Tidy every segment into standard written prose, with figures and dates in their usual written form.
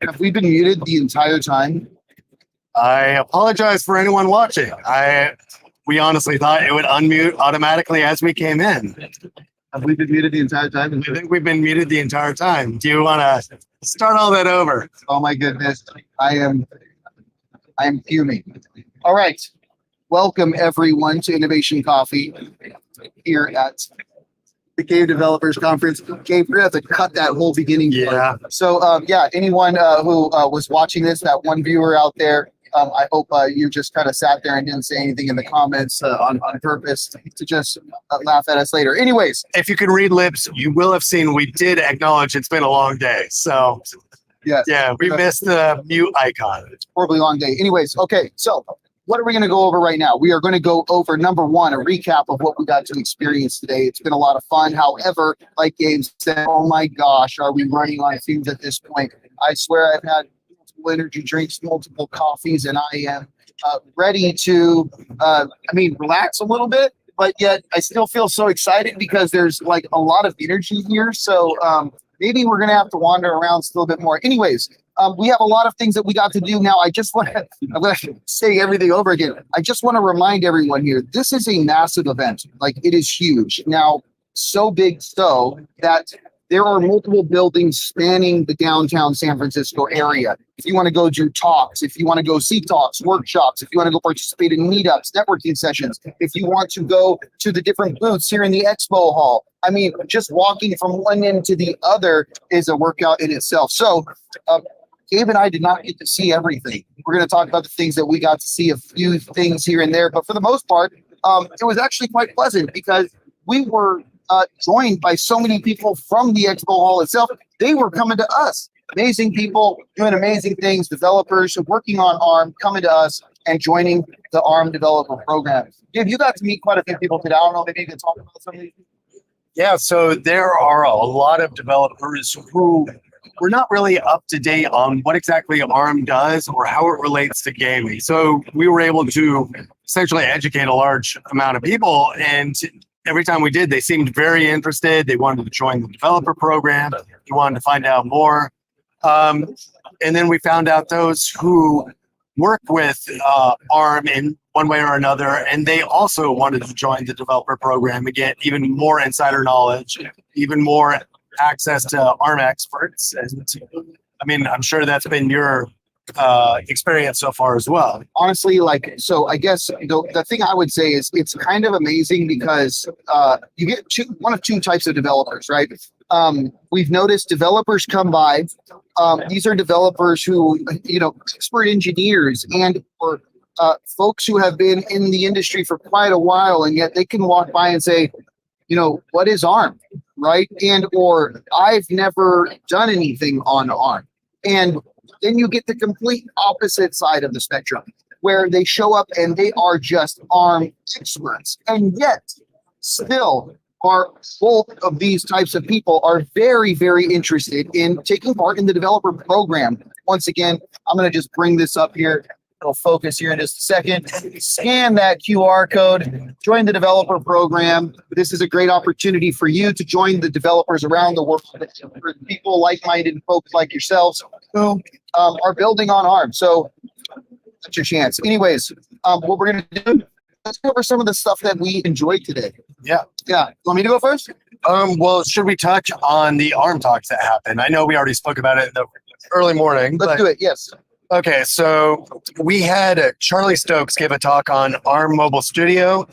Have we been muted the entire time? I apologize for anyone watching. We honestly thought it would unmute automatically as we came in. Have we been muted the entire time? I think we've been muted the entire time. Do you want to start all that over? Oh my goodness. I am fuming. All right. Welcome everyone to Innovation Coffee here at the Game Developers Conference. Gabe, we're gonna have to cut that whole beginning part. So anyone who was watching this, that one viewer out there, I hope you just kind of sat there and didn't say anything in the comments on purpose to just laugh at us later. Anyways, if you can read lips, you will have seen we did acknowledge it's been a long day. So yes. Yeah, we missed the mute icon. It's a horribly long day. Anyways, okay, so what are we going to go over right now? We are going to go over, number one, a recap of what we got to experience today. It's been a lot of fun. However, like Gabe said, oh my gosh, are we running on fumes at this point? I swear I've had multiple energy drinks, multiple coffees, and I am ready to, relax a little bit, but yet I still feel so excited because there's like a lot of energy here. So maybe we're going to have to wander around still a bit more. Anyways, we have a lot of things that we got to do now. I'm going to say everything over again. I just want to remind everyone here, this is a massive event. Like, it is huge. Now, so big so that there are multiple buildings spanning the downtown San Francisco area. If you want to go do talks, if you want to go see talks, workshops, if you want to go participate in meetups, networking sessions, if you want to go to the different booths here in the expo hall, I mean, just walking from one end to the other is a workout in itself. So, Gabe and I did not get to see everything. We're going to talk about the things that we got to see, a few things here and there. But for the most part, it was actually quite pleasant because we were joined by so many people from the expo hall itself. They were coming to us. Amazing people doing amazing things, developers working on ARM coming to us and joining the ARM developer program. Gabe, you got to meet quite a few people today. I don't know, maybe you can talk about some of these. Yeah, so there are a lot of developers who we're not really up to date on what exactly ARM does or how it relates to gaming. So we were able to essentially educate a large amount of people, and every time we did, they seemed very interested. They wanted to join the developer program. They wanted to find out more. And then we found out those who work with ARM in one way or another, and they also wanted to join the developer program and get even more insider knowledge, even more access to ARM experts. And I mean, I'm sure that's been your experience so far as well. Honestly, so I guess the thing I would say is it's kind of amazing because you get one of two types of developers, right? We've noticed developers come by. These are developers who, expert engineers and or folks who have been in the industry for quite a while, and yet they can walk by and say, what is ARM, right? And or I've never done anything on ARM. And then you get the complete opposite side of the spectrum, where they show up and they are just ARM experts. And yet, still, both of these types of people are very, very interested in taking part in the developer program. Once again, I'm going to just bring this up here. It'll focus here in just a second. Scan that QR code, join the developer program. This is a great opportunity for you to join the developers around the world, for people like-minded folks like yourselves who are building on ARM. So that's your chance. Anyways, what we're going to do, let's cover some of the stuff that we enjoyed today. Yeah. Want me to go first? Well, should we touch on the ARM talks that happened? I know we already spoke about it in the early morning. Let's do it. Yes. Okay, so we had Charlie Stokes give a talk on ARM Mobile Studio.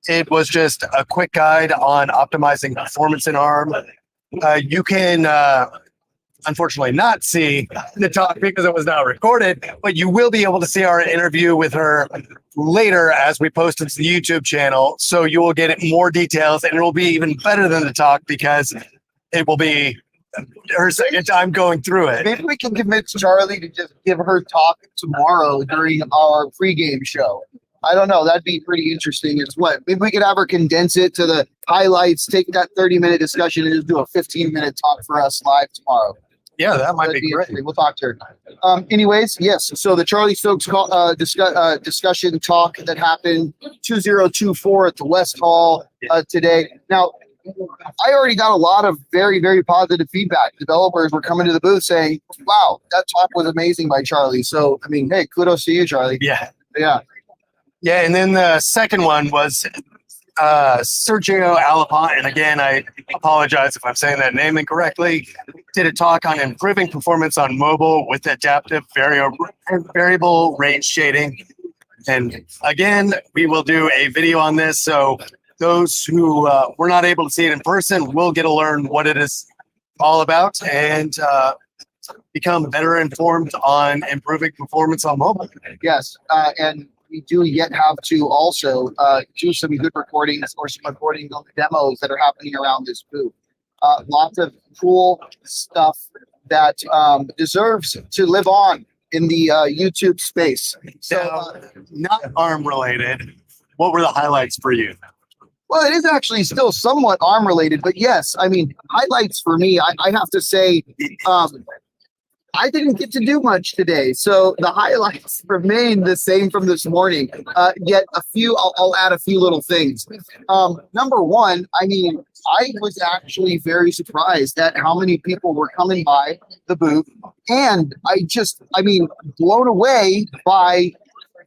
It was just a quick guide on optimizing performance in ARM. You can unfortunately not see the talk because it was not recorded, but you will be able to see our interview with her later as we post it to the YouTube channel. So you will get more details, and it will be even better than the talk because it will be her second time going through it. Maybe we can convince Charlie to just give her talk tomorrow during our pregame show. I don't know. That'd be pretty interesting. It's what? Maybe we could have her condense it to the highlights, take that 30-minute discussion, and just do a 15-minute talk for us live tomorrow. Yeah, that might be great. We'll talk to her. Anyways, yes. So the Charlie Stokes discussion talk that happened 2024 at the West Hall today. Now, I already got a lot of very, very positive feedback. Developers were coming to the booth saying, wow, that talk was amazing by Charlie. So, I mean, hey, kudos to you, Charlie. Yeah. Yeah. Yeah. And then the second one was Sergio Alapont. And again, I apologize if I'm saying that name incorrectly. Did a talk on improving performance on mobile with adaptive variable rate shading. And again, we will do a video on this. So those who were not able to see it in person will get to learn what it is all about and become better informed on improving performance on mobile. Yes. And we do yet have to also do some good recordings or some recording of the demos that are happening around this booth. Lots of cool stuff that deserves to live on in the YouTube space. So, not ARM related. What were the highlights for you? well, it is actually still somewhat ARM related, but yes, I mean, highlights for me, I have to say, I didn't get to do much today. So the highlights remain the same from this morning. Yet I'll add a few little things. Number one, I mean, I was actually very surprised at how many people were coming by the booth. And I mean, blown away by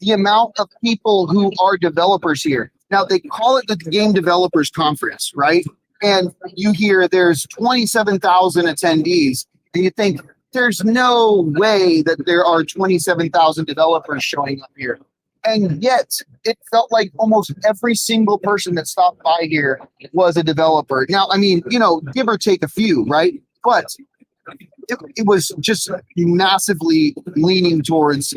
the amount of people who are developers here. Now, they call it the Game Developers Conference, right? And you hear there's 27,000 attendees, and you think, there's no way that there are 27,000 developers showing up here. And yet, it felt like almost every single person that stopped by here was a developer. Now, I mean, give or take a few, right? But it was just massively leaning towards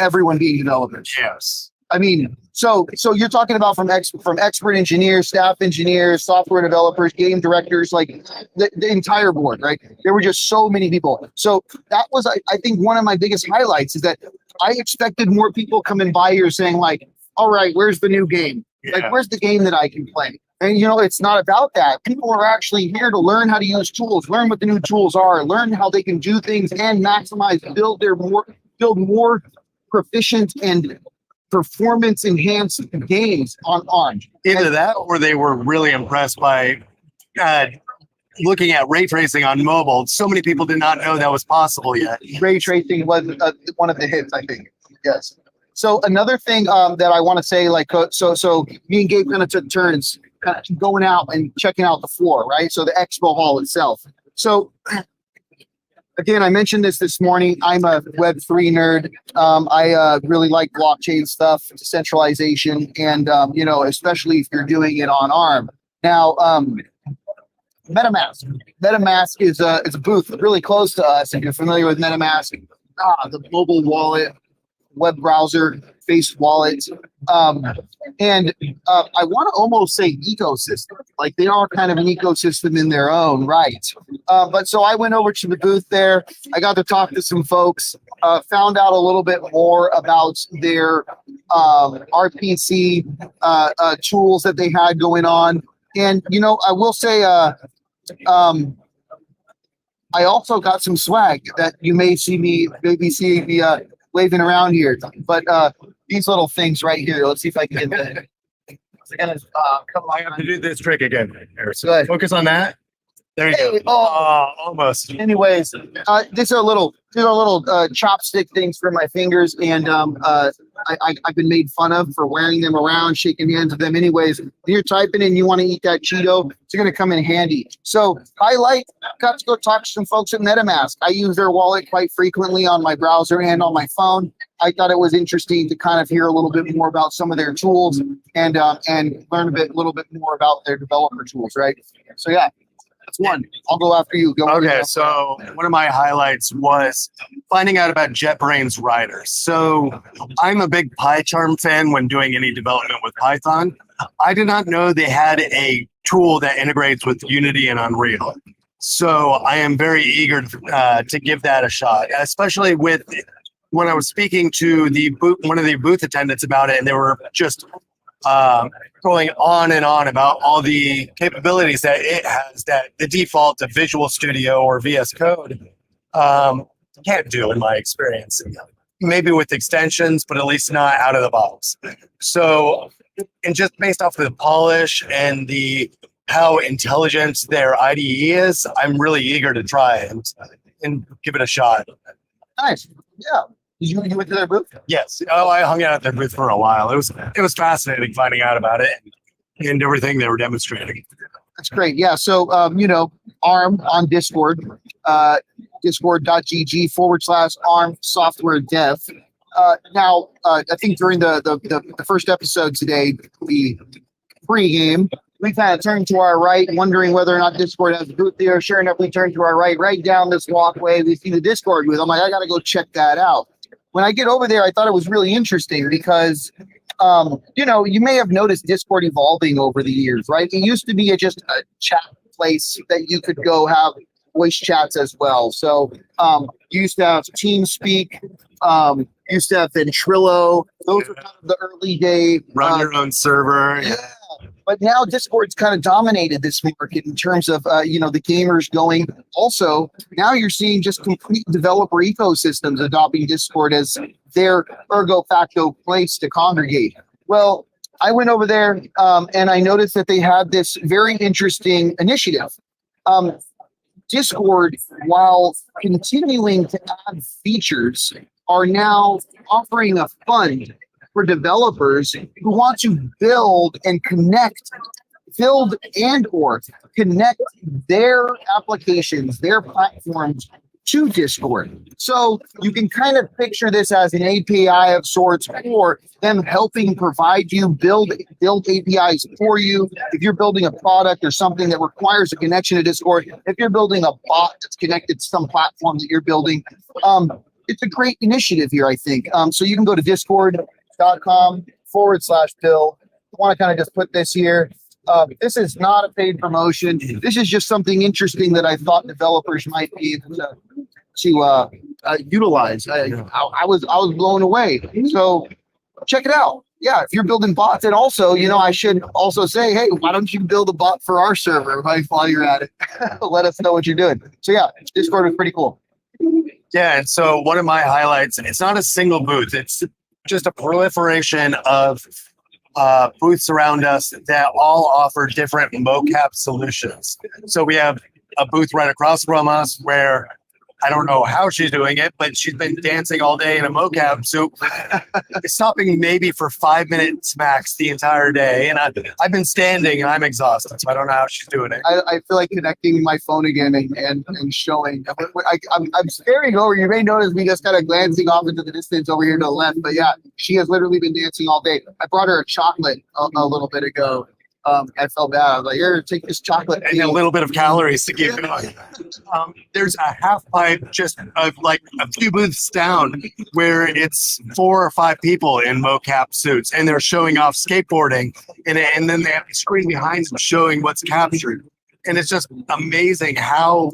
everyone being developers. Yes. I mean, so you're talking about from expert engineers, staff engineers, software developers, game directors, like the entire board, right? There were just so many people. So that was, I think, one of my biggest highlights is that I expected more people coming by here saying like, all right, where's the new game? Yeah. Like, where's the game that I can play? And, it's not about that. People are actually here to learn how to use tools, learn what the new tools are, learn how they can do things and maximize, build more proficient and performance enhanced games on ARM. Either that or they were really impressed by looking at ray tracing on mobile. So many people did not know that was possible yet. Ray tracing was one of the hits, I think. Yes. So another thing that I want to say, like, so me and Gabe kind of took turns kind of going out and checking out the floor, right? So the expo hall itself. So again, I mentioned this morning. I'm a Web3 nerd. I really like blockchain stuff, decentralization, and especially if you're doing it on ARM. Now, MetaMask. MetaMask is a booth really close to us. If you're familiar with MetaMask, the mobile wallet, web browser, based wallet, and I want to almost say ecosystem. Like they are kind of an ecosystem in their own right. But so I went over to the booth there. I got to talk to some folks. Found out a little bit more about their RPC tools that they had going on. And I will say, I also got some swag that you may see me waving around here. But these little things right here. Let's see if I can get that. Come I have to do this trick again, Harrison. Good. Focus on that. There you Hey, go. Almost. Anyways, these are little chopstick things for my fingers, and I've been made fun of for wearing them around, shaking hands with them. Anyways, when you're typing and you want to eat that Cheeto, it's going to come in handy. So got to go talk to some folks at MetaMask. I use their wallet quite frequently on my browser and on my phone. I thought it was interesting to kind of hear a little bit more about some of their tools and learn a little bit more about their developer tools, right? So yeah. That's one. I'll go after you. Okay, so one of my highlights was finding out about JetBrains riders. So I'm a big PyCharm fan when doing any development with Python. I did not know they had a tool that integrates with Unity and Unreal. So I am very eager to give that a shot, especially with when I was speaking to one of the booth attendants about it, and they were just going on and on about all the capabilities that it has that the default of Visual Studio or VS Code can't do in my experience. Maybe with extensions, but at least not out of the box. So, and just based off of the polish and the how intelligent their IDE is, I'm really eager to try and give it a shot. Nice. Yeah. Did you went to their booth? Yes. Oh, I hung out at their booth for a while. It was fascinating finding out about it and everything they were demonstrating. That's great. Yeah. So, ARM on Discord, discord.gg/ARM software dev. Now, I think during the first episode today, the pre-game, we kind of turned to our right, wondering whether or not Discord has a booth there. Sure enough, we turned to our right down this walkway. We see the Discord booth. I'm like, I got to go check that out. When I get over there, I thought it was really interesting because, you may have noticed Discord evolving over the years, right? It used to be just a chat place that you could go have voice chats as well. So you used to have TeamSpeak, used to have Ventrilo. Those were kind of the early day. Run your own server. Yeah. But now Discord's kind of dominated this market in terms of, the gamers going. Also, now you're seeing just complete developer ecosystems adopting Discord as their ergo facto place to congregate. Well, I went over there and I noticed that they had this very interesting initiative. Discord, while continuing to add features, are now offering a fund for developers who want to build and connect their applications, their platforms to Discord. So you can kind of picture this as an API of sorts for them helping provide you, build APIs for you. If you're building a product or something that requires a connection to Discord, if you're building a bot that's connected to some platform that you're building, it's a great initiative here, I think. So you can go to discord.com/Bill. I want to kind of just put this here. This is not a paid promotion. This is just something interesting that I thought developers might be able to utilize. I was blown away. So check it out. Yeah, if you're building bots, and also, I should also say, hey, why don't you build a bot for our server while you're at it? Let us know what you're doing. So yeah, Discord was pretty cool. Yeah, and so one of my highlights, it's not a single booth. It's just a proliferation of booths around us that all offer different mocap solutions. So we have a booth right across from us where I don't know how she's doing it, but she's been dancing all day in a mocap. So it's stopping maybe for 5 minutes max the entire day. And I've been standing and I'm exhausted. So I don't know how she's doing it. I feel like connecting my phone again and showing. I'm staring over. You may notice me just kind of glancing off into the distance over here to the left. But yeah, she has literally been dancing all day. I brought her a chocolate a little bit ago. I felt bad. I was like, here, take this chocolate. And a little bit of calories to keep going. There's a half pipe just like a few booths down where it's 4 or 5 people in mocap suits and they're showing off skateboarding and then they have a screen behind them showing what's captured. And it's just amazing how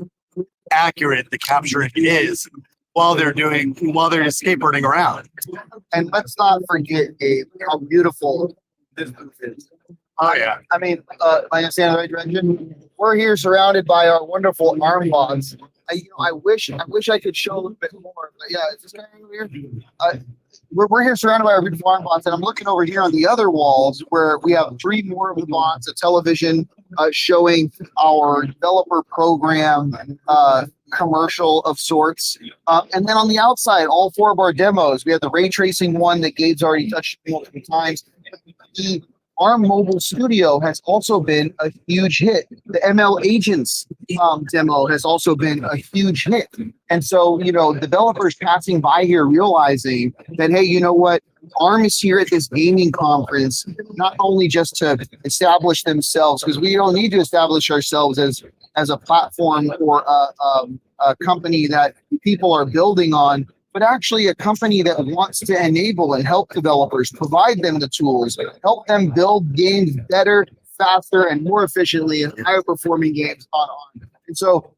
accurate the capture is while they're just skateboarding around. And let's not forget, Gabe, how beautiful this booth is. Oh yeah. I mean, am I saying in the right direction? We're here surrounded by our wonderful arm bonds. I wish I could show a little bit more, but yeah, is this guy over here? We're here surrounded by our beautiful arm bonds, and I'm looking over here on the other walls where we have 3 more of the bonds, a television showing our developer program commercial of sorts. And then on the outside, all 4 of our demos. We have the ray tracing one that Gabe's already touched multiple times. The ARM Mobile Studio has also been a huge hit. The ML Agents demo has also been a huge hit. And so, developers passing by here realizing that, hey, you know what? ARM is here at this gaming conference, not only just to establish themselves, because we don't need to establish ourselves as a platform or a company that people are building on, but actually a company that wants to enable and help developers, provide them the tools, help them build games better, faster, and more efficiently, and higher performing games on ARM. And so,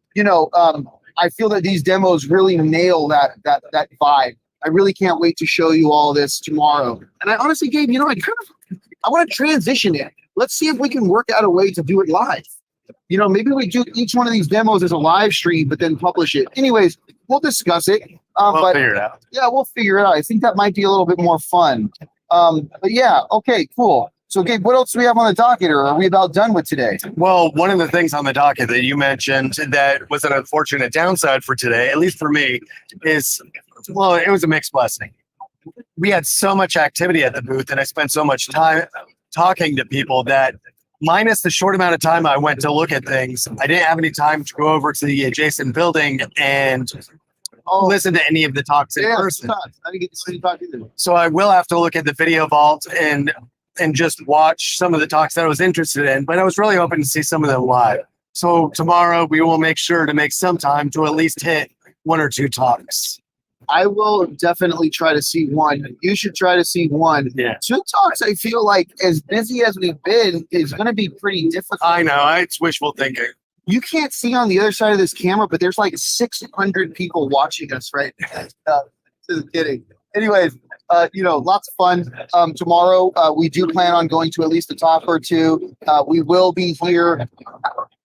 I feel that these demos really nail that vibe. I really can't wait to show you all this tomorrow. And I honestly, Gabe, I want to transition it. Let's see if we can work out a way to do it live. Maybe we do each one of these demos as a live stream, but then publish it. Anyways, we'll discuss it. We'll figure it out. Yeah, we'll figure it out. I think that might be a little bit more fun. But yeah, okay, cool. So, Gabe, what else do we have on the docket, or are we about done with today? Well, one of the things on the docket that you mentioned that was an unfortunate downside for today, at least for me, is, well, it was a mixed blessing. We had so much activity at the booth and I spent so much time talking to people that, minus the short amount of time I went to look at things, I didn't have any time to go over to the adjacent building and listen to any of the talks in person. I didn't get to see you talk either. So I will have to look at the video vault and just watch some of the talks that I was interested in, but I was really hoping to see some of them live. So tomorrow we will make sure to make some time to at least hit one or two talks. I will definitely try to see one. You should try to see one. Yeah. Two talks, I feel like, as busy as we've been, is going to be pretty difficult. I know, it's wishful thinking. You can't see on the other side of this camera, but there's like 600 people watching us right now. Just kidding. Anyways, lots of fun. Tomorrow, we do plan on going to at least a talk or two. We will be here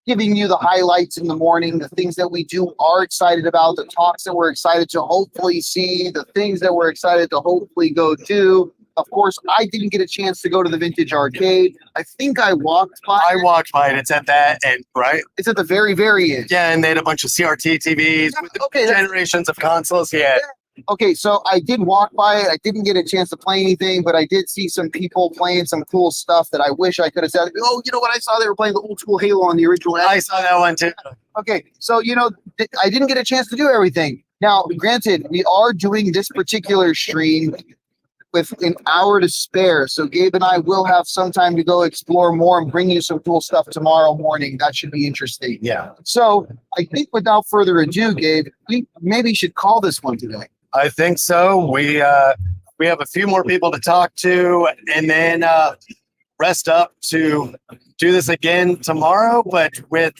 giving you the highlights in the morning, the things that we are excited about, the talks that we're excited to hopefully see, the things that we're excited to hopefully go to. Of course, I didn't get a chance to go to the Vintage Arcade. I think I walked by. I walked by it. It's at that end, right? It's at the very, very end. Yeah, and they had a bunch of CRT TVs with generations of consoles. Yeah. Okay, so I did walk by it. I didn't get a chance to play anything, but I did see some people playing some cool stuff that I wish I could have said. Oh, you know what? I saw they were playing the old school Halo on the original. I saw that one too. Okay, so I didn't get a chance to do everything. Now, granted, we are doing this particular stream with an hour to spare, so Gabe and I will have some time to go explore more and bring you some cool stuff tomorrow morning. That should be interesting. Yeah. So I think without further ado, Gabe, we maybe should call this one today. I think so. We have a few more people to talk to, and then rest up to do this again tomorrow, but with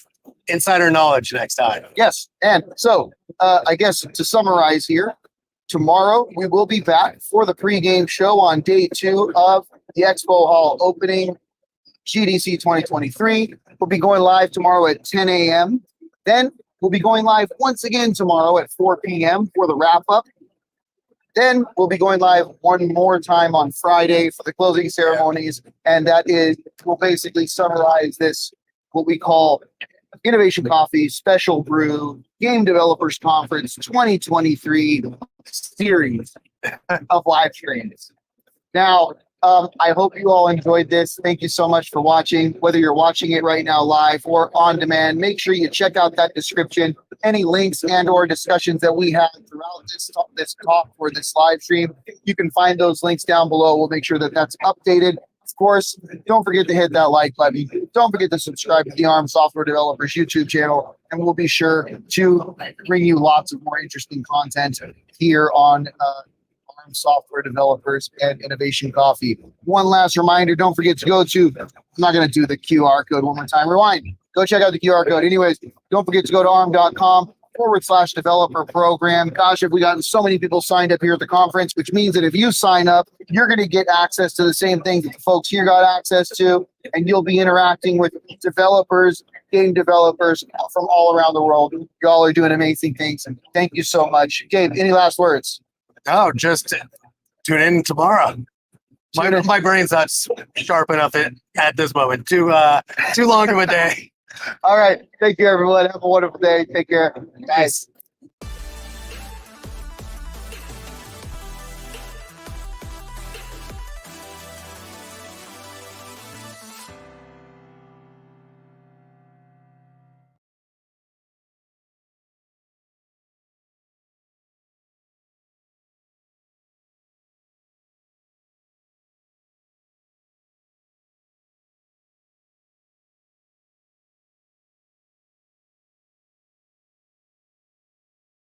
insider knowledge next time. Yes, and so I guess to summarize here, tomorrow we will be back for the pregame show on day 2 of the Expo Hall opening, GDC 2023. We'll be going live tomorrow at 10 a.m. Then we'll be going live once again tomorrow at 4 p.m. for the wrap-up. Then we'll be going live one more time on Friday for the closing ceremonies, and we'll basically summarize this, what we call Innovation Coffee Special Brew Game Developers Conference 2023 series of live streams. Now, I hope you all enjoyed this. Thank you so much for watching. Whether you're watching it right now live or on demand, make sure you check out that description. Any links and or discussions that we have throughout this talk or this live stream, you can find those links down below. We'll make sure that that's updated. Of course, don't forget to hit that like button. Don't forget to subscribe to the ARM Software Developers YouTube channel, and we'll be sure to bring you lots of more interesting content here on ARM Software Developers and Innovation Coffee. One last reminder, don't forget to go to, I'm not going to do the QR code one more time. Rewind. Go check out the QR code. Anyways, don't forget to go to arm.com/developer program. Gosh, have we gotten so many people signed up here at the conference, which means that if you sign up, you're going to get access to the same things that the folks here got access to, and you'll be interacting with developers, game developers from all around the world. Y'all are doing amazing things, and thank you so much. Gabe, any last words? No, just tune in tomorrow. My brain's not sharp enough at this moment. Too long of a day. All right. Take care, everyone. Have a wonderful day. Take care. Guys.